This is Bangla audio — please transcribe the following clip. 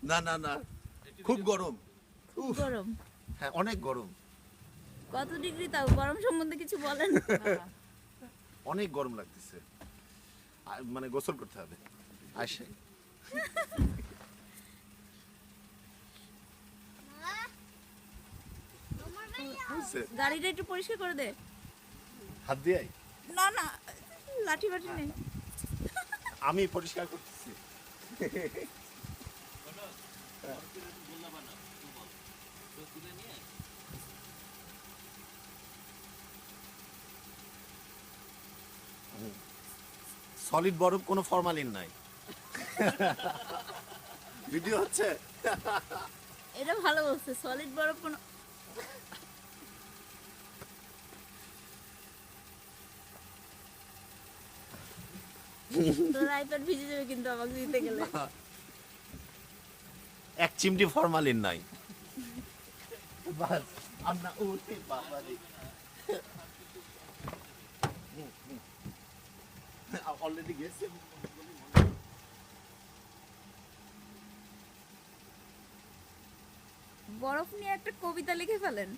না না না, খুব গরম। খুব গরম। হ্যাঁ, অনেক গরম। কত ডিগ্রি তাও? গরম সম্বন্ধে কিছু বলেন। অনেক গরম লাগতেছে, মানে গোসল করতে হবে। আসে গাড়িটা একটু পরিষ্কার করে দে। হাত দিয়ে আই। না না, লাঠি বাঠি নেই। আমি পরিষ্কার করতেছি। সলিড বরফ, কোনো ফরমালিন নাই। ভিডিও হচ্ছে। এটা ভালো বলছে, সলিড বরফ কোনো। তোর আইপ্যাড ভিজে যাবে কিন্তু আমাকে দিতে গেলে। এক চিমটি ফরমালিন নাই। বাস, আমরা ওরে বাবা রে। অলরেডি গেছে। বরফ নিয়ে একটা কবিতা লিখে ফেলেন।